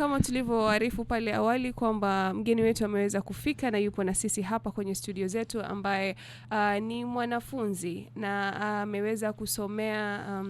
kama tulivyoarifu pale awali kwamba mgeni wetu ameweza kufika na yupo na sisi hapa kwenye studio zetu, ambaye ni mwanafunzi na ameweza kusomea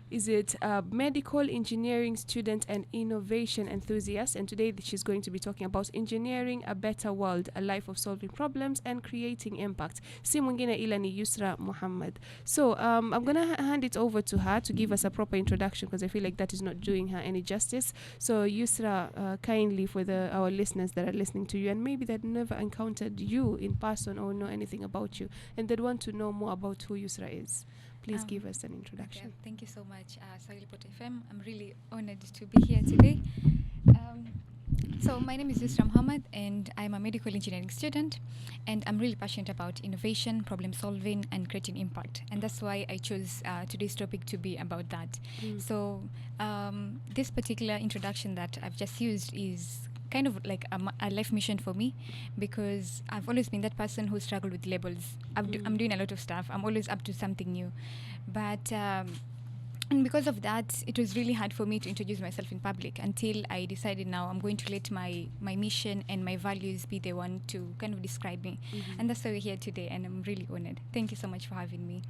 is it a medical engineering student and innovation enthusiast, and today she's going to be talking about engineering a better world, a life of solving problems and creating impact. Si mwingine ila ni Yusra Mohamed. So I'm going to hand it over to her to give us a proper introduction, because I feel like that is not doing her any justice. So Yusra, kindly for our listeners that are listening to you and maybe that never encountered you in person or know anything about you and that want to know more about who Yusra is, please give us an introduction. Okay, thank you so much, Swahilipot FM. I'm really honored to be here today. So my name is Yusra Mohamed, and I'm a medical engineering student, and I'm really passionate about innovation, problem solving, and creating impact. And that's why I chose today's topic to be about that. So this particular introduction that I've just used is kind of like a life mission for me, because I've always been that person who struggled with labels. I'm doing a lot of stuff. I'm always up to something new. But and because of that, it was really hard for me to introduce myself in public until I decided now I'm going to let my mission and my values be the one to kind of describe me. And that's why we're here today, and I'm really honored. Thank you so much for having me.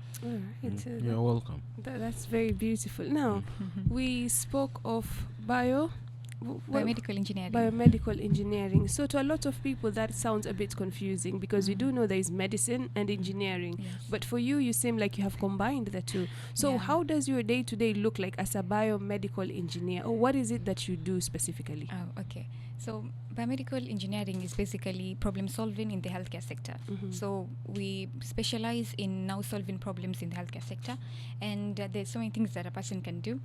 You're welcome. That's very beautiful. Now, we spoke of Biomedical engineering. Biomedical engineering. So to a lot of people that sounds a bit confusing, because we do know there is medicine and engineering. Yes. But for you seem like you have combined the two. So how does your day-to-day look like as a biomedical engineer? Or what is it that you do specifically? Oh, okay. So biomedical engineering is basically problem solving in the healthcare sector. So we specialize in now solving problems in the healthcare sector, and there's so many things that a person can do.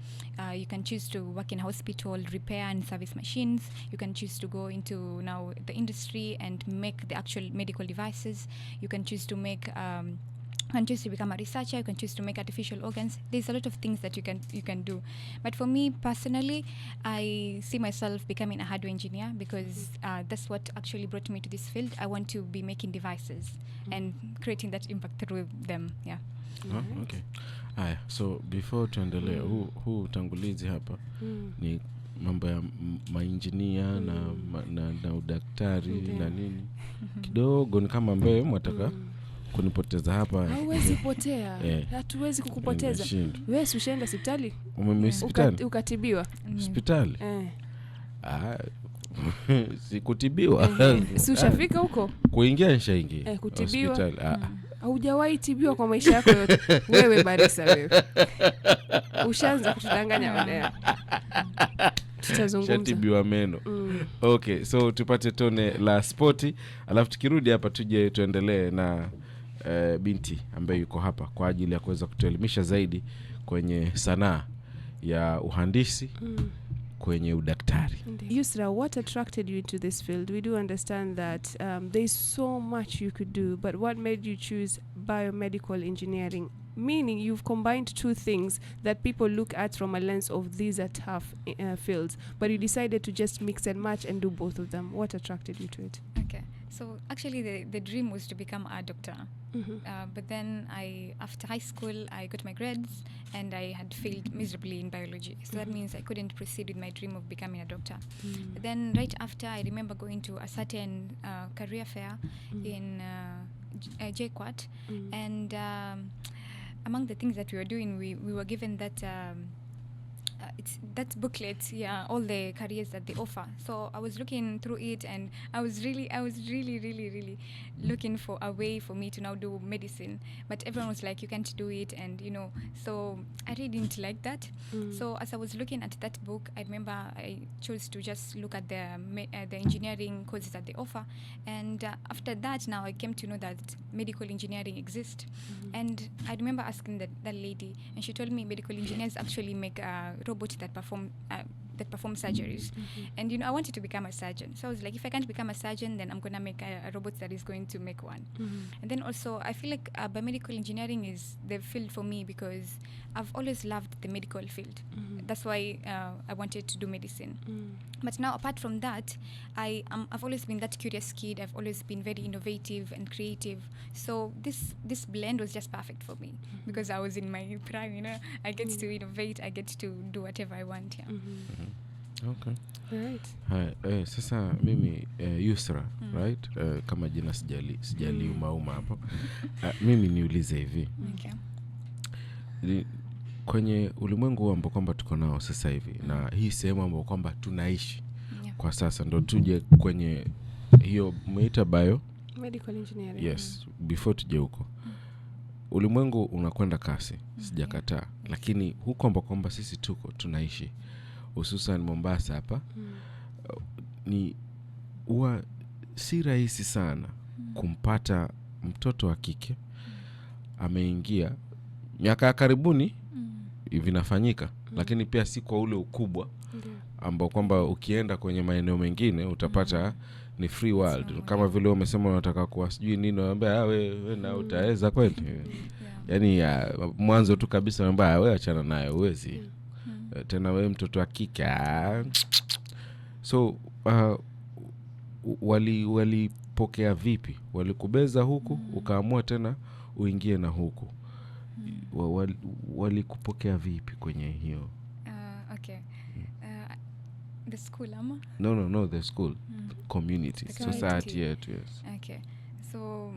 You can choose to work in a hospital, repair and service machines. You can choose to go into now the industry and make the actual medical devices. You can choose to make you can choose to become a researcher. You can choose to make artificial organs. There's a lot of things that you can do. But for me personally, I see myself becoming a hardware engineer, because that's what actually brought me to this field. I want to be making devices and creating that impact through them. Yeah. Okay. So before tuendelee, huu utangulizi hapa ni mambo ya mainjinia na udaktari na nini. Kidogo ni kama ambaye mwataka kunipoteza hapa. Hauwezi potea. Hatuwezi kukupoteza. Wewe ushaenda hospitali? Hospitali? Ukatibiwa? Hospitali? Sikutibiwa. Si ushafika huko? Kuingia nishaingia. Kutibiwa? Hospitali. Haujawahi tibiwa kwa maisha yako yote. Wewe barisa wewe. Ushaanza kutudanganya baadaye. Tutazungumza. Shatibiwa meno. Okay, so tupate tone la sporti, alafu tukirudi hapa tuje tuendelee na binti ambaye yuko hapa kwa ajili ya kuweza kutuelimisha zaidi kwenye sanaa ya uhandisi kwenye udaktari. Yusra, what attracted you into this field? We do understand that there's so much you could do, but what made you choose biomedical engineering? Meaning you've combined two things that people look at from a lens of these are tough fields, but you decided to just mix and match and do both of them. What attracted you to it? Okay, so actually the dream was to become a doctor. But then after high school, I got my grades and I had failed miserably in biology. So that means I couldn't proceed with my dream of becoming a doctor. But then right after, I remember going to a certain career fair in JQuat, and among the things that we were doing, we were given that it's that booklet, all the careers that they offer. So I was looking through it, and I was really looking for a way for me to now do medicine. But everyone was like, you can't do it, and so I really didn't like that. So as I was looking at that book, I remember I chose to just look at the engineering courses that they offer, and after that, now I came to know that medical engineering exists. And I remember asking that lady, and she told me medical engineers actually make robots that perform surgeries. And I wanted to become a surgeon, so I was like, if I can't become a surgeon, then I'm gonna make a robot that is going to make one. And then also I feel like biomedical engineering is the field for me, because I've always loved the medical field. That's why I wanted to do medicine. But now, apart from that, I've always been that curious kid. I've always been very innovative and creative. So this blend was just perfect for me, because I was in my prime. I get to innovate. I get to do whatever I want. Okay. Right. Hai, sasa mimi Yusra, right? Kama jina sijali umauma hapo. Mimi niulize hivi. Okay. Kwenye ulimwengu ambao kwamba tuko nao sasa hivi na hii sehemu ambao kwamba tunaishi kwa sasa, ndo tuje kwenye hiyo umeita medical engineering. Yes, before tuje huko. Ulimwengu unakwenda kasi, sijakataa. Lakini huko ambao kwamba sisi tunaishi, hususan Mombasa hapa, ni huwa si rahisi sana kumpata mtoto wa kike ameingia miaka ya karibuni vinafanyika, lakini pia si kwa ule ukubwa ambao kwamba ukienda kwenye maeneo mengine utapata ni free world. Kama vile umesema unataka kuwa sijui nini, naambia wewe na utaweza kweli. Yaani mwanzo tu kabisa naambia wewe achana nayo, uwezi. Tena wewe mtoto wa kike. So walipokea vipi? Walikubeza huku ukaamua tena uingie na huku. Walikupokea vipi kwenye hiyo? Okay. The school ama? No, the school. Community. Society, yes. Okay. So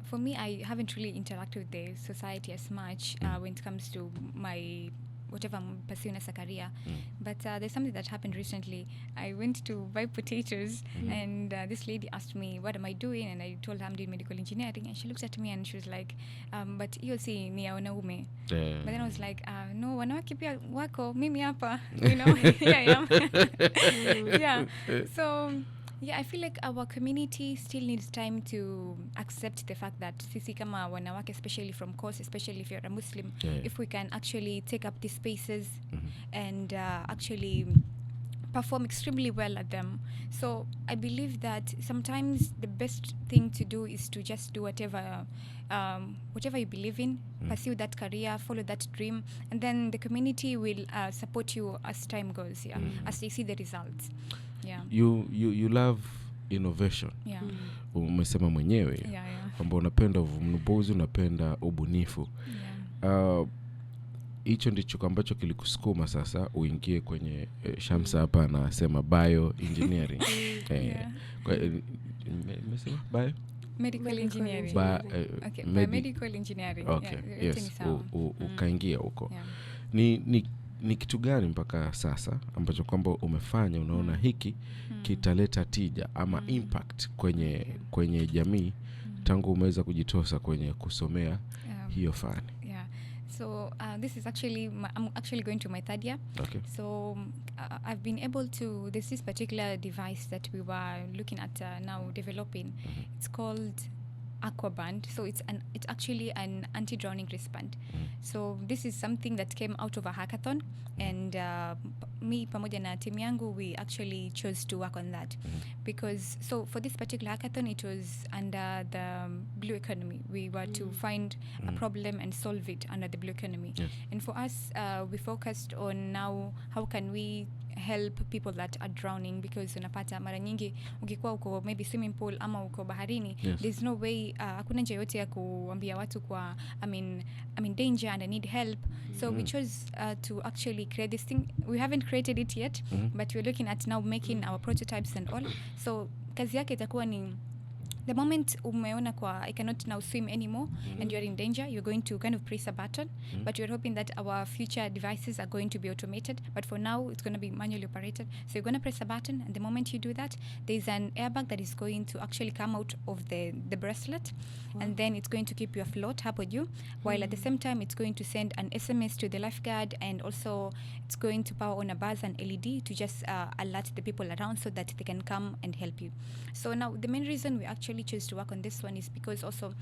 for me, I haven't really interacted with the society as much when it comes to my whatever I'm pursuing as a career. But there's something that happened recently. I went to buy potatoes and this lady asked me, what am I doing? And I told her I'm doing medical engineering. And she looked at me and she was like, but hiyo si ni ya wanaume. But then I was like, no, wanawake pia wako, mimi hapa. You know, here I am. Yeah. So yeah, I feel like our community still needs time to accept the fact that sisi kama wanawake, especially from course, especially if you're a Muslim, if we can actually take up these spaces and actually perform extremely well at them. So I believe that sometimes the best thing to do is to just do whatever you believe in, pursue that career, follow that dream, and then the community will support you as time goes, as they see the results. Yeah. You love innovation. Yeah. Umesema mwenyewe kwamba unapenda uvumbuzi, unapenda ubunifu. Hicho ndicho ambacho kilikusukuma sasa uingie kwenye Shamsa hapa anasema bio engineering. Umesema bio medical engineering. Okay, medical engineering. Okay. Yes. Ukaingia huko. Ni kitu gani mpaka sasa ambacho kwamba umefanya unaona hiki kitaleta tija ama impact kwenye jamii tangu umeweza kujitosa kwenye kusomea hiyo fani? So this is actually I'm actually going to my third year. Okay. So I've been able to, there's this particular device that we were looking at now developing. It's called Aquaband. So it's actually an anti-drowning wristband. So this is something that came out of a hackathon, and me pamoja na team yangu, we actually chose to work on that because so for this particular hackathon it was under the blue economy. We were to find a problem and solve it under the blue economy. Yes. And for us we focused on now how can we help people that are drowning, because unapata mara nyingi ukikuwa uko maybe swimming pool ama uko baharini, there's no way hakuna njia yote ya kuambia watu kwa I'm in danger and I need help. So we chose to actually create this thing. We haven't created it yet, but we're looking at now making our prototypes and all. So kazi yake itakuwa ni the moment umeona kwa I cannot now swim anymore and you're in danger, you're going to kind of press a button, but we're hoping that our future devices are going to be automated, but for now it's going to be manually operated. So you're going to press a button, and the moment you do that, there's an airbag that is going to actually come out of the bracelet. And then it's going to keep you afloat hapo juu, while at the same time it's going to send an SMS to the lifeguard, and also it's going to power on a buzz and LED to just alert the people around so that they can come and help you. So now the main reason we actually chose to work on this one is because also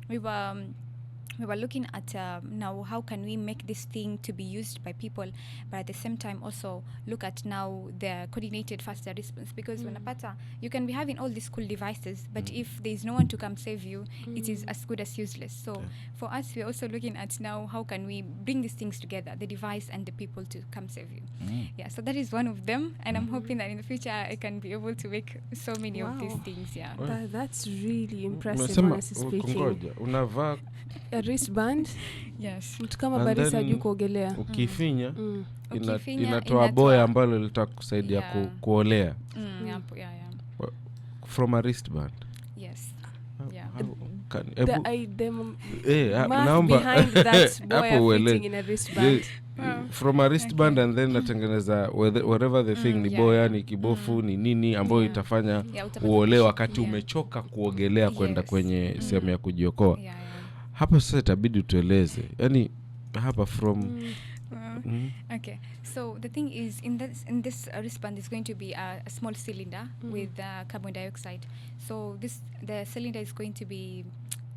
we were looking at now how can we make this thing to be used by people, but at the same time also look at now the coordinated faster response, because unapata you can be having all these cool devices, but if there is no one to come save you, it is as good as useless. So for us, we're also looking at now how can we bring these things together, the device and the people to come save you. Yeah, so that is one of them, and I'm hoping that in the future I can be able to make so many of these things. That's really impressive, honestly speaking. Unavaa wristband. Yes. Mtu kama And barista then hajui kuogelea. Ukifinya Ukifinya, inatoa boya ambalo litakusaidia kuolea. Yeah. From a wristband. Yes. Yeah. Naomba behind that boy fitting in a wristband. From a wristband and then natengeneza whatever the thing ni boya ni kibofu ni nini ambayo itafanya uolewe wakati umechoka kuogelea kwenda kwenye sehemu ya kujiokoa. Hapa sasa itabidi tueleze. Yaani hapa from Okay, so the thing is, in this wristband is going to be a small cylinder with carbon dioxide. So the cylinder is going to be,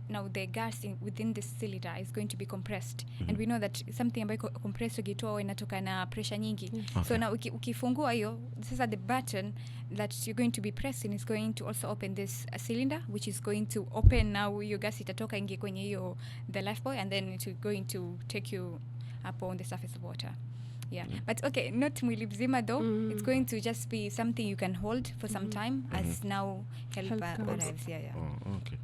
now the gas within this cylinder is going to be compressed, and we know that something ambayo compressed ukitoa inatoka na pressure nyingi. So now ukifungua hiyo, sasa the button that you're going to be pressing is going to also open this cylinder, which is going to open, now your gas itatoka ingie kwenye hiyo the life buoy, and then it's going to take you up on the surface of water. But okay, not mwili mzima though. It's going to just be something you can hold for some time as now help arrives. Okay.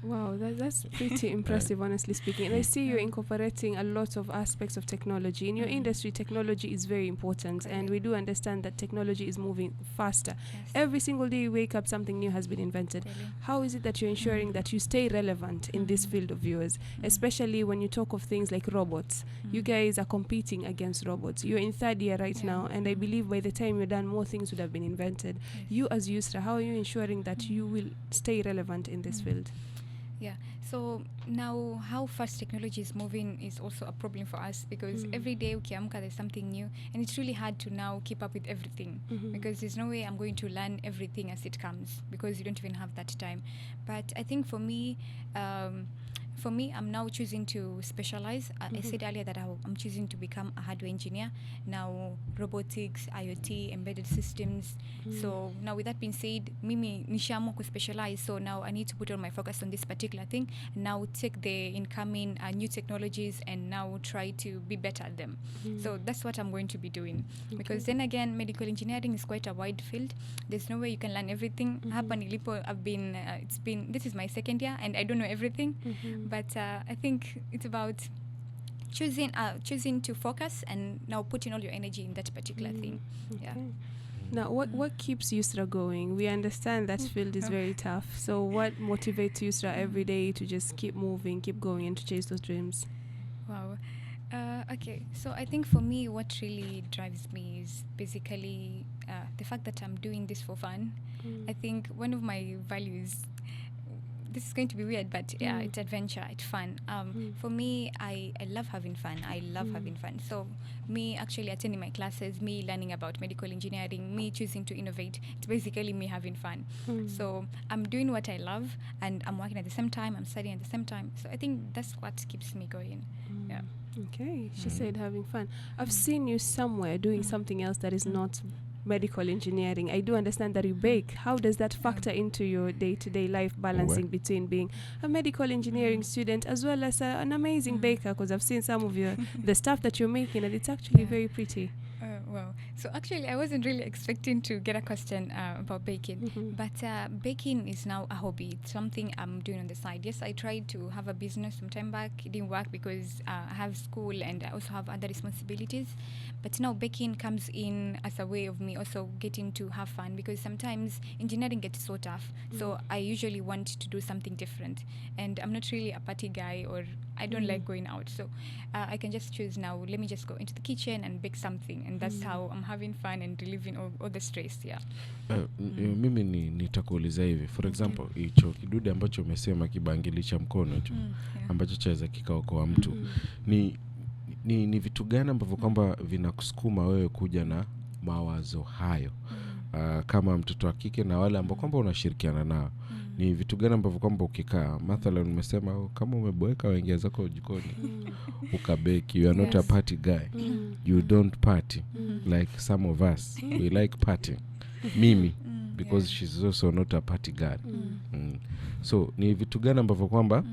Wow, that's pretty impressive, honestly speaking. And I see you're incorporating a lot of aspects of technology. In your industry, technology is very important, and we do understand that technology is moving faster. Yes. Every single day you wake up, something new has been invented. Really? How is it that you're ensuring that you stay relevant in this field of yours, especially when you talk of things like robots? You guys are competing against robots. You're in third year right now, and I believe by the time you're done, more things would have been invented. Yes. You as Yusra, how are you ensuring that you will stay relevant in this field? Yeah, so now how fast technology is moving is also a problem for us, because every day ukiamka there's something new, and it's really hard to now keep up with everything, because there's no way I'm going to learn everything as it comes, because you don't even have that time. But I think for me, I'm now choosing to specialize. I said earlier that I'm choosing to become a hardware engineer. Now, robotics, IoT, embedded systems. So now with that being said, mimi nishaamua ku specialize. So now I need to put all my focus on this particular thing. Now take the incoming new technologies and now try to be better at them. So that's what I'm going to be doing. Because then again, medical engineering is quite a wide field. There's no way you can learn everything. Hapa nilipo, this is my second year and I don't know everything. But I think it's about choosing to focus and now putting all your energy in that particular thing. Okay. Yeah. Now, what keeps Yusra going? We understand that field is very tough. So what motivates Yusra every day to just keep moving, keep going, and to chase those dreams? Wow. Okay, so I think for me, what really drives me is basically the fact that I'm doing this for fun. I think one of my values, this is going to be weird, but yeah, it's adventure, it's fun. For me, I love having fun. I love having fun. So me actually attending my classes, me learning about medical engineering, me choosing to innovate, it's basically me having fun. So I'm doing what I love, and I'm working at the same time, I'm studying at the same time. So I think that's what keeps me going. Yeah. Okay, she said having fun. I've seen you somewhere doing something else that is not medical engineering. I do understand that you bake. How does that factor into your day-to-day life, balancing between being a medical engineering student as well as an amazing baker? Because I've seen some of the stuff that you're making, and it's actually very pretty. Well, so actually I wasn't really expecting to get a question about baking, but baking is now a hobby. It's something I'm doing on the side. Yes, I tried to have a business some time back. It didn't work because I have school and I also have other responsibilities. But now baking comes in as a way of me also getting to have fun, because sometimes engineering gets so tough. So I usually want to do something different. And I'm not really a party guy, or I don't like going out. So I can just choose now, let me just go into the kitchen and bake something. And that's how I'm having fun and relieving all the stress. Yeah. Mimi nitakuuliza hivi. For example, hicho kidude ambacho umesema kibangili cha mkono hicho ambacho chaweza kikaokoa mtu. Ni vitu gani ambavyo kwamba vinakusukuma wewe kuja na mawazo hayo? Kama mtoto wa kike na wale ambao kwamba unashirikiana nao. Ni vitu gani ambavyo kwamba ukikaa, mathalan umesema kama umeboeka waingia zako jikoni ukabeki, you are not a party guy. You don't party like some of us. We like partying. Mimi because she's also not a party girl. So ni vitu gani ambavyo kwamba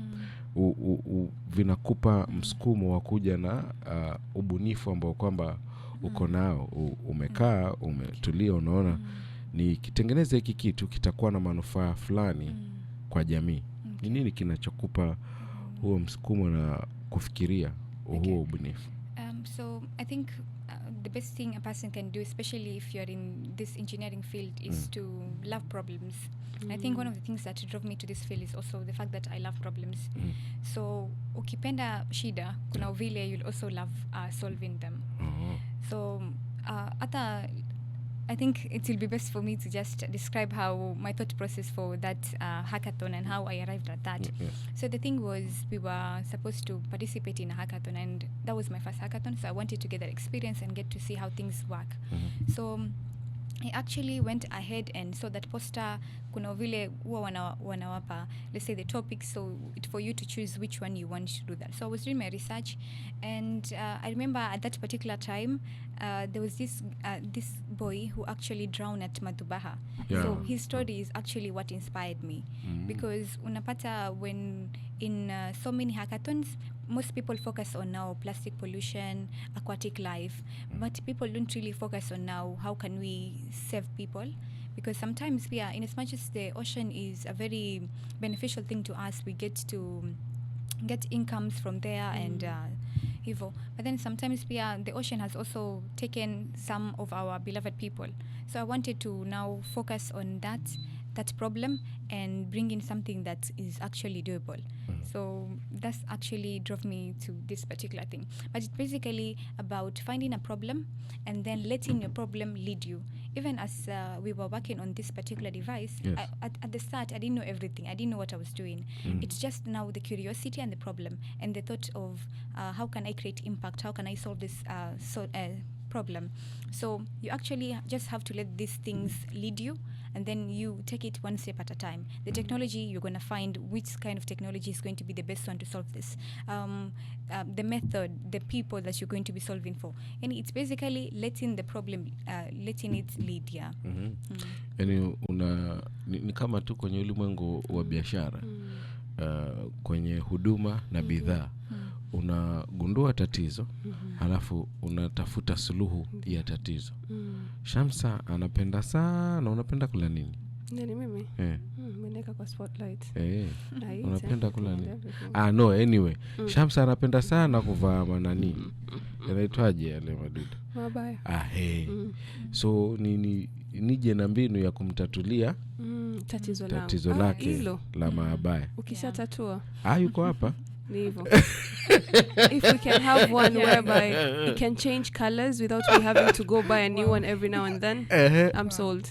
vinakupa msukumo wa kuja na ubunifu ambao kwamba uko nao, umekaa umetulia, unaona ni kitengeneza hiki kitu kitakuwa na manufaa fulani kwa jamii? Ni nini kinachokupa huo msukumo na kufikiria huo ubunifu? So I think the best thing a person can do, especially if you're in this engineering field, is to love problems. I think one of the things that drove me to this field is also the fact that I love problems. So ukipenda shida, kuna vile you'll also love solving them. So I think it will be best for me to just describe how my thought process for that hackathon and how I arrived at that. So the thing was, we were supposed to participate in a hackathon, and that was my first hackathon, so I wanted to get that experience and get to see how things work. So I actually went ahead and saw that poster, kuna vile huwa wanawapa, let's say, the topic, so for you to choose which one you want to do that. So I was doing my research, and I remember at that particular time, there was this boy who actually drowned at Matubaha. So his story is actually what inspired me, because unapata when in so many hackathons, most people focus on now plastic pollution, aquatic life, but people don't really focus on now how can we save people, because sometimes we are, in as much as the ocean is a very beneficial thing to us, we get to get incomes from there and evil, but then sometimes the ocean has also taken some of our beloved people. So I wanted to now focus on that problem and bring in something that is actually doable. So that's actually drove me to this particular thing. But it's basically about finding a problem and then letting your problem lead you. Even as we were working on this particular device, at the start I didn't know everything. I didn't know what I was doing. It's just now the curiosity and the problem and the thought of how can I create impact, how can I solve this problem. So you actually just have to let these things lead you, and then you take it one step at a time. The technology, you're going to find which kind of technology is going to be the best one to solve this. The method, the people that you're going to be solving for. And it's basically letting the problem, letting it lead, Yani ni kama tu kwenye ulimwengu wa biashara, kwenye huduma na bidhaa. Unagundua tatizo, halafu unatafuta suluhu ya tatizo. Shamsa anapenda sana, unapenda kula nini? Nani mimi? Mweneka kwa spotlight. Unapenda kula nini? No, anyway. Shamsa anapenda sana kuvaa manani. Yanaitwaje yale madudu? Mabaya. So nije na mbinu ya kumtatulia tatizo lake la mabaya. Ukishatatua. Yuko hapa. If we can have one whereby it can change colors without me having to go buy a new one every now and then, I'm sold.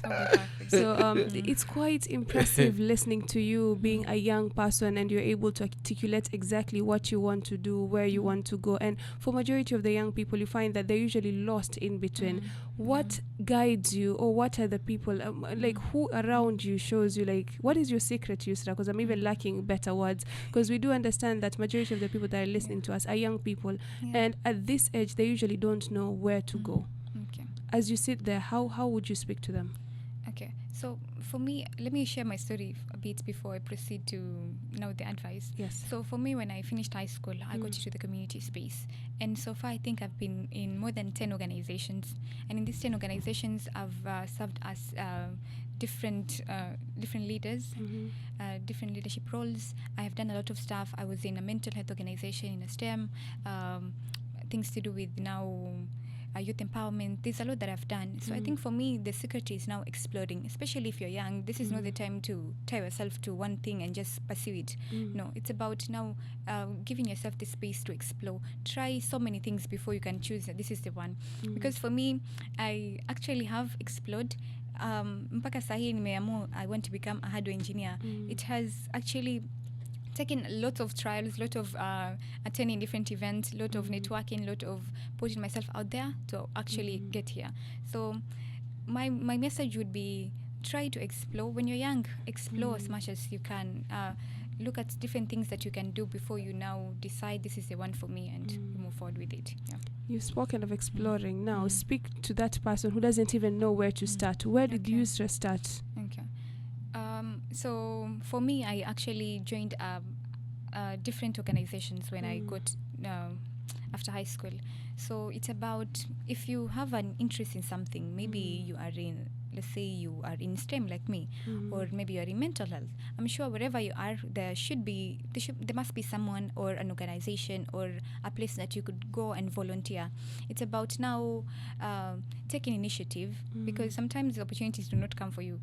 So it's quite impressive listening to you being a young person and you're able to articulate exactly what you want to do, where you want to go. And for majority of the young people, you find that they're usually lost in between. What guides you, or what are the people, like who around you shows you, like, what is your secret, Yusra? Because I'm even lacking better words, because we do understand that majority of the people that are listening to us are young people, and at this age, they usually don't know where to go. Okay. As you sit there, how would you speak to them? Okay, so for me, let me share my story a bit before I proceed to now the advice. Yes. So for me, when I finished high school, I got into the community space. And so far, I think I've been in more than 10 organizations. And in these 10 organizations, I've served as different leaders, different leadership roles. I have done a lot of stuff. I was in a mental health organization, in a STEM, things to do with now youth empowerment. There's a lot that I've done. So I think for me, the secret is now exploring, especially if you're young. This is not the time to tie yourself to one thing and just pursue it. No, it's about now giving yourself the space to explore. Try so many things before you can choose that this is the one. Because for me, I actually have explored. Mpaka sahi nimeamua I want to become a hardware engineer. It has actually taken a lot of trials, lot of attending different events, lot of networking, lot of putting myself out there to actually get here. So my message would be, try to explore. When you're young, explore as much as you can. Look at different things that you can do before you now decide this is the one for me, and you move forward with it. You've spoken of exploring. Now speak to that person who doesn't even know where to start. Where did Yusra start? Okay. So for me, I actually joined different organizations when I got after high school. So it's about, if you have an interest in something, maybe you are in, let's say you are in STEM like me, or maybe you are in mental health. I'm sure wherever you are, there must be someone or an organization or a place that you could go and volunteer. It's about now taking initiative, because sometimes the opportunities do not come for you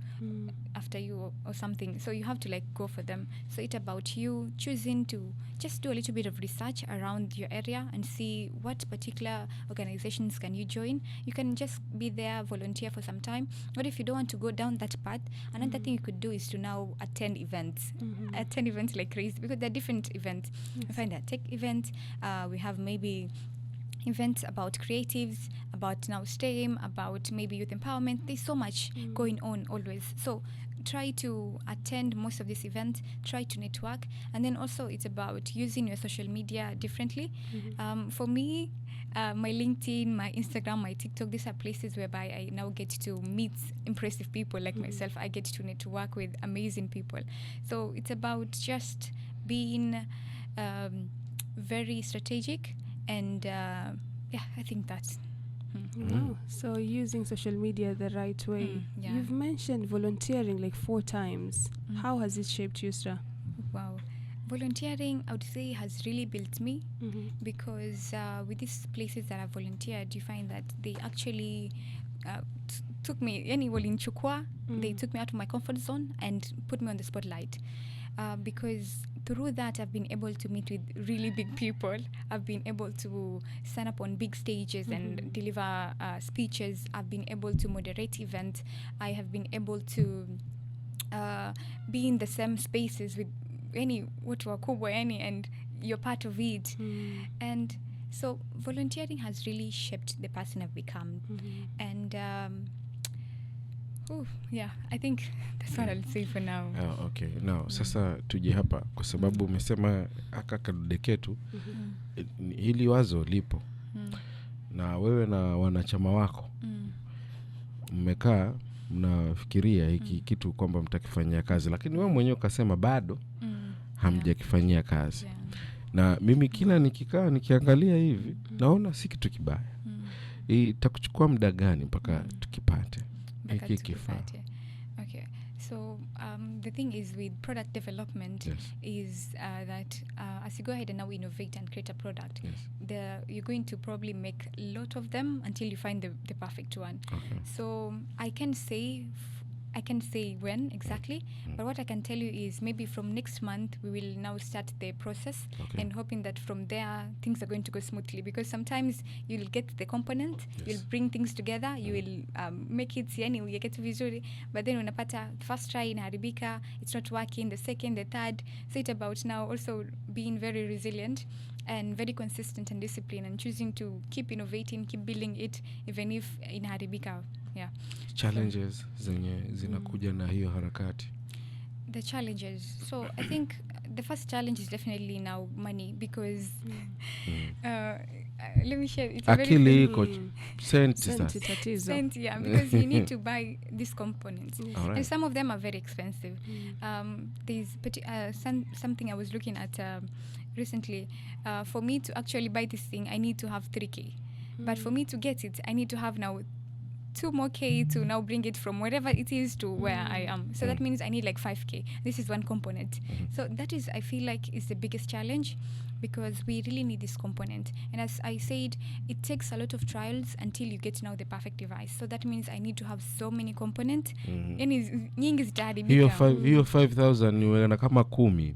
after you or something, so you have to like go for them. So it's about you choosing to just do a little bit of research around your area and see what particular organizations can you join. You can just be there, volunteer for some time. What if you don't want to go down that path? Another thing you could do is to now attend events. Attend events like crazy, because there are different events. We find that tech events, we have maybe events about creatives, about now STEM, about maybe youth empowerment. There's so much going on always. So try to attend most of these events, try to network, and then also it's about using your social media differently. For me, my LinkedIn, my Instagram, my TikTok, these are places whereby I now get to meet impressive people like myself. I get to network with amazing people. So it's about just being very strategic, and I think that's Wow. So using social media the right way. yeah. You've mentioned volunteering like 4 times. How has it shaped Yusra? Wow. Volunteering, I would say, has really built me, because with these places that I volunteered, you find that they actually took me, they took me out of my comfort zone and put me on the spotlight. Because through that, I've been able to meet with really big people. I've been able to stand up on big stages and deliver speeches. I've been able to moderate events. I have been able to be in the same spaces with watu wakubwa and you're part of it. And so volunteering has really shaped the person I've become. And I think that's what I'll say for now. Okay. Now sasa tuje hapa kwa sababu umesema aka kadude ketu hili wazo lipo na wewe na wanachama wako mmekaa mnafikiria hiki kitu kwamba mtakifanyia kazi, lakini wewe mwenyewe ukasema bado hamjakifanyia kazi. Na mimi kila nikikaa nikiangalia hivi naona si kitu kibaya. Itakuchukua muda gani mpaka tukipate hiki kifaa? Okay. So the thing is with product development is that as you go ahead and now innovate and create a product, you're going to probably make a lot of them until you find the perfect one. So I can say when exactly, but what I can tell you is maybe from next month we will now start the process, and hoping that from there things are going to go smoothly, because sometimes you'll get the component, you'll bring things together, you will make it you get vizuri, but then unapata first try inaharibika, it's not working, the second, the third. So it's about now also being very resilient and very consistent and disciplined, and choosing to keep innovating, keep building it even if inaharibika. Challenges zenye zinakuja na hiyo harakati. The challenges. So I think the first challenge is definitely now money, because let me share. It's akili iko senti because you need to buy these components, and some of them are very expensive. There's something I was looking at recently. For me to actually buy this thing, I need to have 3K, but for me to get it, I need to have now 2 more K to now bring it from wherever it is to where I am. So that means I need like 5K. This is one component. So that is, I feel like, is the biggest challenge, because we really need this component. And as I said, it takes a lot of trials until you get now the perfect device. So that means I need to have so many components. Yani nyingi zitaharibika. Hiyo 5,000 ni na kama 10.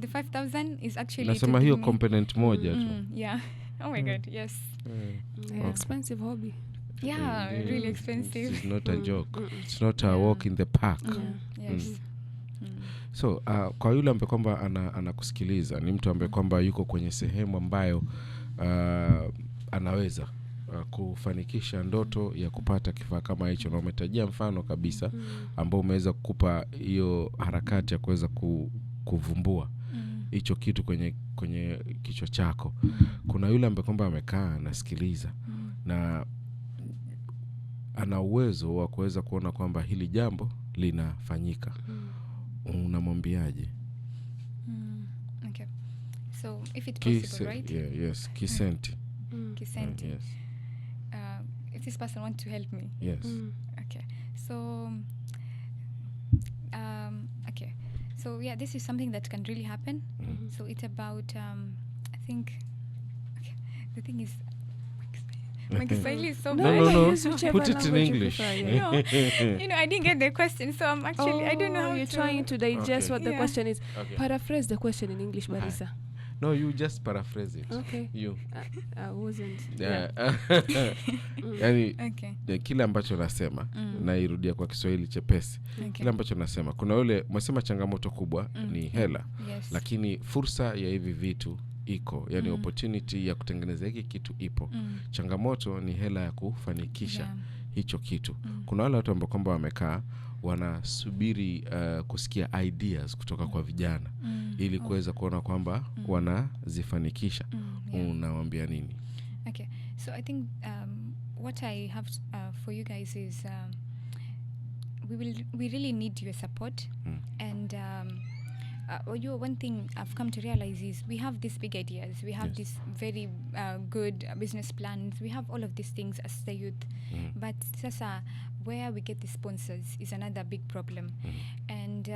The 5,000 is actually nasema hiyo component moja tu. Oh my God, yes. Expensive hobby. Really expensive. It's not a joke. It's not a walk in the park. Yes. So kwa yule ambaye kwamba anakusikiliza, ni mtu ambaye kwamba yuko kwenye sehemu ambayo anaweza kufanikisha ndoto ya kupata kifaa kama hicho, na umetajia mfano kabisa ambao umeweza kukupa hiyo harakati ya kuweza kuvumbua hicho kitu kwenye kichwa chako. Kuna yule ambaye kwamba amekaa anasikiliza na ana uwezo wa kuweza kuona kwamba hili jambo linafanyika. Unamwambiaje? Okay. So if it's possible, right? Yes, Kisenti. Kisenti. Yes. this person want to help me? Yes. Okay. So okay. So yeah, this is something that can really happen. So it's about I think the thing is my Kiswahili is so bad. No. Use whichever Put it in language you English. prefer, yeah. You know, I didn't get the question, so I'm actually I don't know how you're to. trying to digest what the Yeah. question is. Okay. Paraphrase the question in English, Barisa. No, you just paraphrase it. Okay. You. I wasn't. Yani Okay. kile ambacho nasema nairudia kwa Kiswahili chepesi. Kile ambacho nasema kuna ule mwasema changamoto kubwa ni hela. Yes. Lakini fursa ya hivi vitu iko, yani opportunity ya kutengeneza hiki kitu ipo. Changamoto ni hela ya kufanikisha hicho kitu. Kuna wale watu ambao kwamba wamekaa wanasubiri kusikia ideas kutoka kwa vijana ili kuweza kuona kwamba wanazifanikisha. Unawaambia nini? Okay. So I think what I have for you guys is we really need your support. And one thing I've come to realize is we have these big ideas. We have these very good business plans. We have all of these things as the youth. But sasa, where we get the sponsors is another big problem. And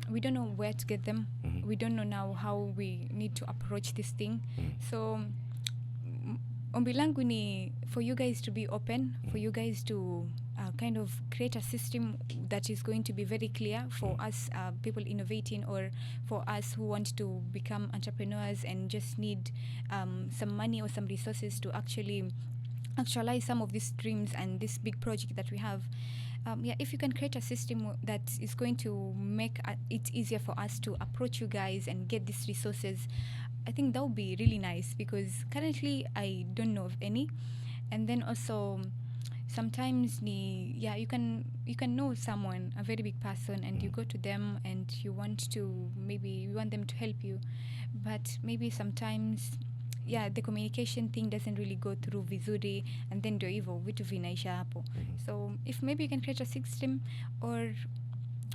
we don't know where to get them. We don't know now how we need to approach this thing. So ombi langu ni for you guys to be open, for you guys to kind of create a system that is going to be very clear for us people innovating, or for us who want to become entrepreneurs and just need some money or some resources to actually actualize some of these dreams and this big project that we have. If you can create a system that is going to make it easier for us to approach you guys and get these resources, I think that would be really nice, because currently I don't know of any. And then also sometimes you can know someone, a very big person, and you go to them and you want them to help you, but maybe sometimes the communication thing doesn't really go through vizuri, and then ndio hivyo vitu vinaisha hapo. So if maybe you can create a system, or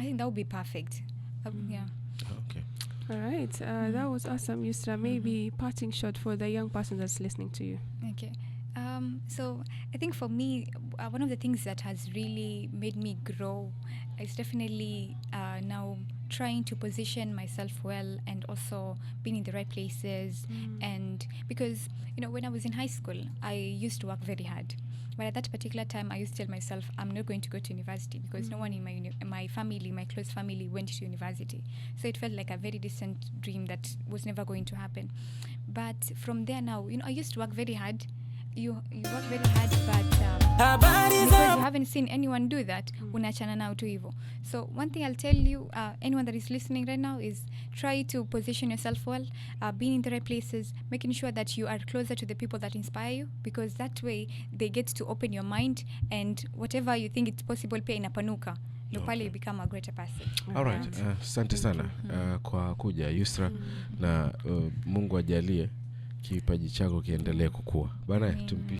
I think that would be perfect. Okay. All right. That was awesome, Yusra. Maybe parting shot for the young person that's listening to you. Okay. So I think for me, one of the things that has really made me grow is definitely now trying to position myself well, and also being in the right places. And because, when I was in high school, I used to work very hard. But at that particular time, I used to tell myself, I'm not going to go to university, because no one in my family, my close family, went to university. So it felt like a very distant dream that was never going to happen. But from there now, I used to work very hard. You work very hard, but because you haven't seen anyone do that, unachana na tu hivyo. So one thing I'll tell you, anyone that is listening right now, is try to position yourself well, being in the right places, making sure that you are closer to the people that inspire you, because that way they get to open your mind, and whatever you think it's possible pia inapanuka. Pale you become a greater person. All right. Asante sana kwa kuja Yusra, na Mungu ajalie kipaji chako kiendelee kukua. Bana,